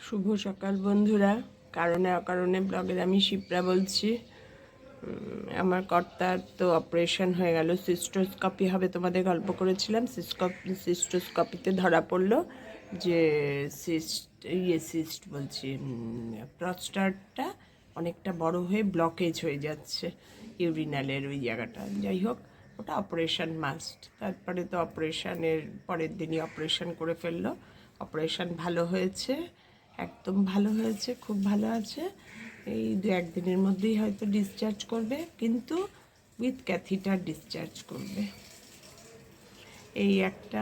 শুভ সকাল বন্ধুরা। কারণে অকারণে ব্লগের আমি শিপ্রা বলছি। আমার কর্তার তো অপারেশন হয়ে গেল, সিস্টোস্কপি হবে তোমাদের গল্প করেছিলাম। সিস্টোস্কপিতে ধরা পড়লো যে সিস্ট বলছি, প্রস্টাটটা অনেকটা বড় হয়ে ব্লকেজ হয়ে যাচ্ছে ইউরিনালের ওই জায়গাটা। যাই হোক, ওটা অপারেশন মাস্ট। তারপরে তো অপারেশনের পরের দিনই অপারেশন করে ফেললো। অপারেশন ভালো হয়েছে, একদম ভালো হয়েছে, খুব ভালো আছে। এই 2-1 দিনের মধ্যেই হয়তো ডিসচার্জ করবে, কিন্তু উইথ ক্যাথিটার ডিসচার্জ করবে। এই একটা।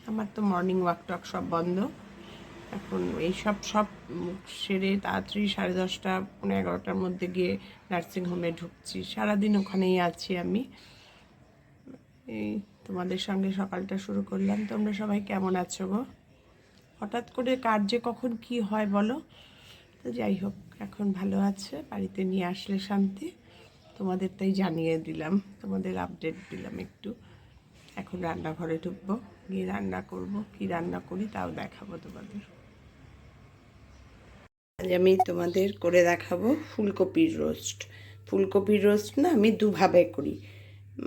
আমার তো মর্নিং ওয়াক টক সব বন্ধ এখন। এই সব সেরে তাড়াতাড়ি 10:30 পৌনে 11টার মধ্যে গিয়ে নার্সিংহোমে ঢুকছি। সারাদিন ওখানেই আছি আমি। এই তোমাদের সঙ্গে সকালটা শুরু করলাম। তোমরা সবাই কেমন আছো গো? হঠাৎ করে কার যে কখন কি হয় বলো তো। যাই হোক, এখন ভালো আছে, বাড়িতে নিয়ে আসলে শান্তি। তোমাদের তাই জানিয়ে দিলাম, তোমাদের আপডেট দিলাম একটু। এখন রান্নাঘরে ঢুকবো, গিয়ে রান্না করব। কি রান্না করি তাও দেখাবো তোমাদের। আজ আমি তোমাদের করে দেখাবো ফুলকপির রোস্ট। ফুলকপির রোস্ট না আমি দুভাবে করি।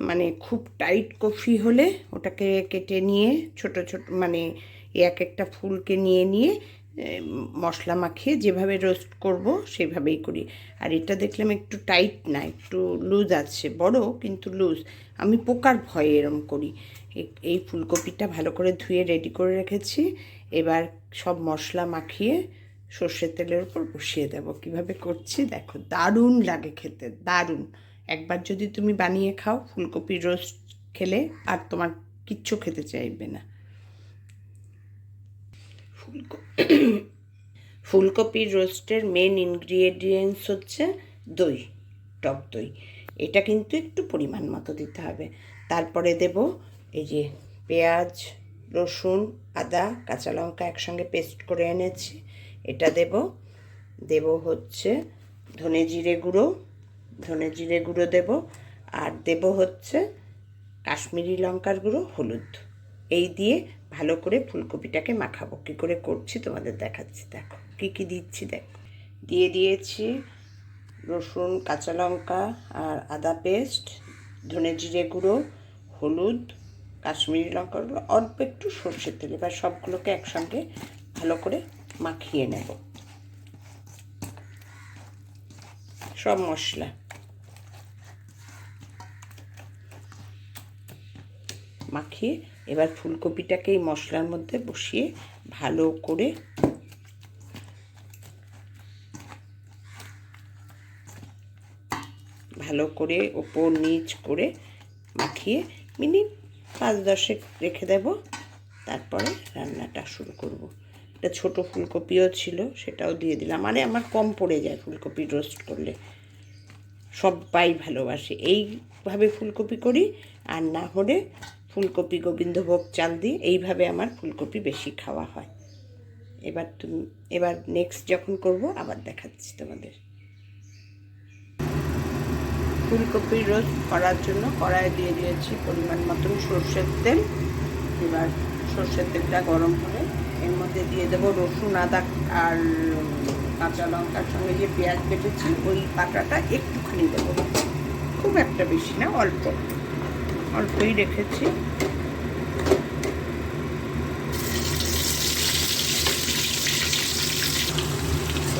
মানে খুব টাইট কফি হলে ওটাকে কেটে নিয়ে ছোট ছোট, মানে এক একটা ফুলকে নিয়ে মশলা মাখিয়ে যেভাবে রোস্ট করব সেভাবেই করি। আর এটা দেখলাম একটু টাইট না, একটু লুজ আছে, বড় কিন্তু লুজ। আমি পোকার ভয়ে এরম করি। এই ফুলকপিটা ভালো করে ধুয়ে রেডি করে রেখেছি। এবার সব মশলা মাখিয়ে সর্ষের তেলের উপর বসিয়ে দেবো। কিভাবে করছি দেখো, দারুণ লাগে খেতে, দারুণ। একবার যদি তুমি বানিয়ে খাও ফুলকপির রোস্ট, খেলে আর তোমার কিচ্ছু খেতে চাইবে না। ফুলকপির রোস্টের মেন ইনগ্রিডিয়েন্টস হচ্ছে দই, টক দই। এটা কিন্তু একটু পরিমাণ মতো দিতে হবে। তারপরে দেব এই যে পেঁয়াজ, রসুন, আদা, কাঁচা লঙ্কা একসঙ্গে পেস্ট করে এনেছি, এটা দেব হচ্ছে ধনে জিরে গুঁড়ো দেব। আর দেব হচ্ছে কাশ্মীরি লঙ্কার গুঁড়ো, হলুদ। এই দিয়ে ভালো করে ফুলকপিটাকে মাখাবো। কী করে করছি তোমাদের দেখাচ্ছি, দেখো কী কী দিচ্ছি। দেখো, দিয়েছি রসুন, কাঁচা লঙ্কা আর আদা পেস্ট, ধনে জিরে গুঁড়ো, হলুদ, কাশ্মীরি লঙ্কার গুঁড়ো, অল্প একটু সর্ষের তেল। এবার সবগুলোকে একসঙ্গে ভালো করে মাখিয়ে নেব। সব মশলা মাখিয়ে এবার ফুলকপিটাকে এই মশলার মধ্যে বসিয়ে ভালো করে ওপর নিচ করে মাখিয়ে মিনিট 5-10 রেখে দেব। তারপরে রান্নাটা শুরু করব। একটা ছোট ফুলকপিও ছিল, সেটাও দিয়ে দিলাম। মানে আমার কম পড়ে যায় ফুলকপি রোস্ট করলে, সবাই ভালোবাসে। এইভাবে ফুলকপি করি, আর না হলে ফুলকপি গোবিন্দভোগ চাল দিই। এইভাবে আমার ফুলকপি বেশি খাওয়া হয়। এবার নেক্সট যখন করব আবার দেখাচ্ছি তোমাদের। ফুলকপির রোস্ট করার জন্য কড়াইয়ে দিয়ে দিয়েছি পরিমাণ মতন সর্ষের তেল। এবার সর্ষের তেলটা গরম হলে এর মধ্যে দিয়ে দেবো রসুন, আদা আর কাঁচা লঙ্কার সঙ্গে যে পেঁয়াজ কেটেছি ওই পাটাটা একটুখানি দেবো, খুব একটা বেশি না, অল্পই রেখেছি।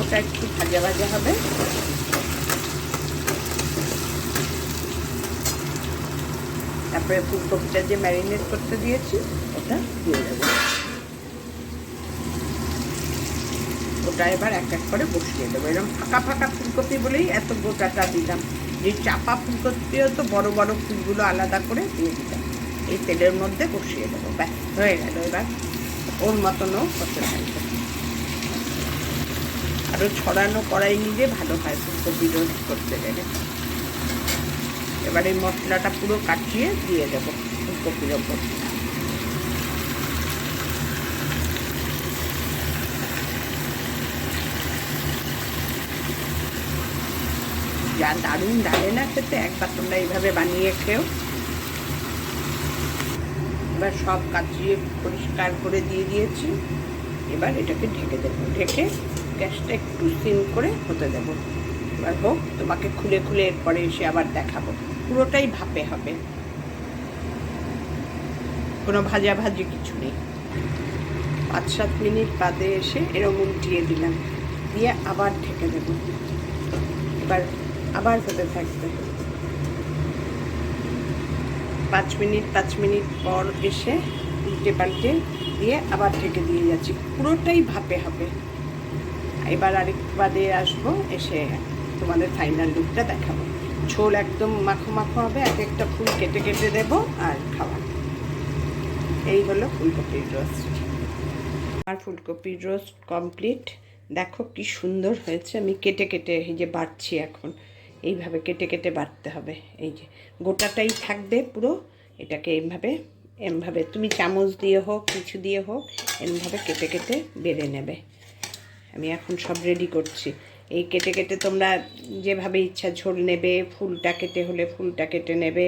ওটা একটু ভাজা ভাজা হবে। তারপরে ফুলকপিটা যে ম্যারিনেট করতে দিয়েছি ওটা দিয়ে দেবো। ওটা এবার এক এক করে বসিয়ে দেবো। এরকম ফাঁকা ফাঁকা ফুলকপি বলেই এত গোটাটা দিলাম। যে চাপা ফুলকপিও তো বড় বড় ফুলগুলো আলাদা করে দিয়ে দিলাম। এই তেলের মধ্যে বসিয়ে দেবো, ব্যাস হয়ে গেল। এবার ওর মতনও হতে থাকবে। আরও ছড়ানো কড়াই নিলে ভালো হয় ফুলকপি রোস্ট করতে গেলে। এবার এই মশলাটা পুরো কাটিয়ে দিয়ে দেবো ফুলকপির ওপর। যা দারুণ লাগে না খেতে, একবার তোমরা এইভাবে বানিয়ে খেও। এবার সব কাচিয়ে পরিষ্কার করে দিয়ে দিয়েছি। এবার এটাকে ঢেকে দেবো। ঢেকে গ্যাসটা একটু সিম করে হতে দেবো। এবার হোক, তোমাকে খুলে খুলে এরপরে এসে আবার দেখাবো। পুরোটাই ভাপে হবে, কোনো ভাজাভাজি কিছু নেই। 5-7 মিনিট বাদে এসে এরকম উল্টিয়ে দিলাম, দিয়ে আবার ঢেকে দেবো। এবার আবার হতে থাকবে। 5 মিনিট পর এসে উল্টে পাল্টে দিয়ে আবার ঢেকে দিয়ে যাচ্ছি, পুরোটাই ভাপে হবে। এবার আরেকটু বাদে আসবো, এসে তোমাদের ফাইনাল লুকটা দেখাবো। ঝোল একদম মাখো মাখো হবে, এক একটা ফুল কেটে কেটে দেবো আর খাওয়া। এই হলো ফুলকপির রোস্ট। আমার ফুলকপির রোস্ট কমপ্লিট। দেখো কি সুন্দর হয়েছে। আমি কেটে কেটে এই যে বাটছি এখন, এইভাবে কেটে কেটে বাটতে হবে। এই যে গোটাটাই থাকবে পুরো, এটাকে এমভাবে তুমি চামচ দিয়ে হোক কিছু দিয়ে হোক এমভাবে কেটে কেটে বেড়ে নেবে। আমি এখন সব রেডি করছি। এই কেটে কেটে তোমরা যেভাবে ইচ্ছা ঝোল নেবে, ফুলটা কেটে হলে ফুলটা কেটে নেবে।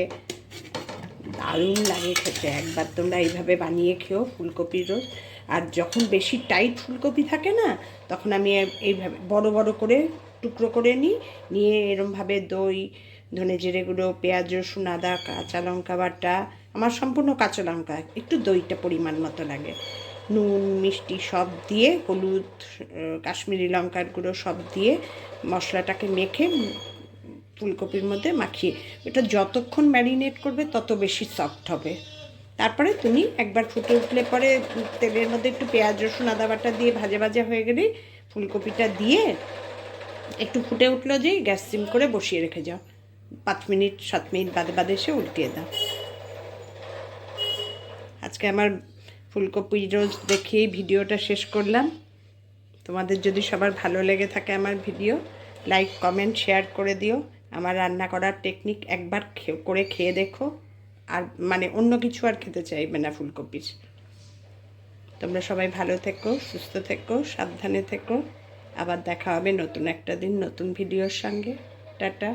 দারুণ লাগে খেতে, একবার তোমরা এইভাবে বানিয়ে খেও ফুলকপির রোস্ট। আর যখন বেশি টাইট ফুলকপি থাকে না, তখন আমি এইভাবে বড় বড় করে টুকরো করে নিয়ে এরমভাবে দই, ধনে জিরে গুঁড়ো, পেঁয়াজ রসুন আদা, কাঁচা লঙ্কা বাটা, আমার সম্পূর্ণ কাঁচা লঙ্কা, একটু দইটা পরিমাণ মতো লাগে, নুন মিষ্টি সব দিয়ে, হলুদ, কাশ্মীরি লঙ্কার গুঁড়ো সব দিয়ে মশলাটাকে মেখে ফুলকপির মধ্যে মাখিয়ে, এটা যতক্ষণ ম্যারিনেট করবে তত বেশি সফট হবে। তারপরে তুমি একবার ফুটে উঠলে পরে তেলের মধ্যে একটু পেঁয়াজ রসুন আদা বাটা দিয়ে ভাজা ভাজা হয়ে গেলেই ফুলকপিটা দিয়ে একটু ফুটে উঠলো যেই গ্যাস সিম করে বসিয়ে রেখে যাও। 5-7 মিনিট বাদে বাদে এসে উল্টিয়ে দাও। আজকে আমার ফুলকপি রোস্ট দেখিয়েই ভিডিওটা শেষ করলাম। তোমাদের যদি সবার ভালো লেগে থাকে আমার ভিডিও, লাইক কমেন্ট শেয়ার করে দিও। আমার রান্না করার টেকনিক একবার করে খেয়ে দেখো, আর মানে অন্য কিছু আর খেতে চাইবে না ফুলকপির। তোমরা সবাই ভালো থেকো, সুস্থ থেকো, সাবধানে থেকো। আবার দেখা হবে নতুন একটা দিন নতুন ভিডিওর সঙ্গে। টাটা।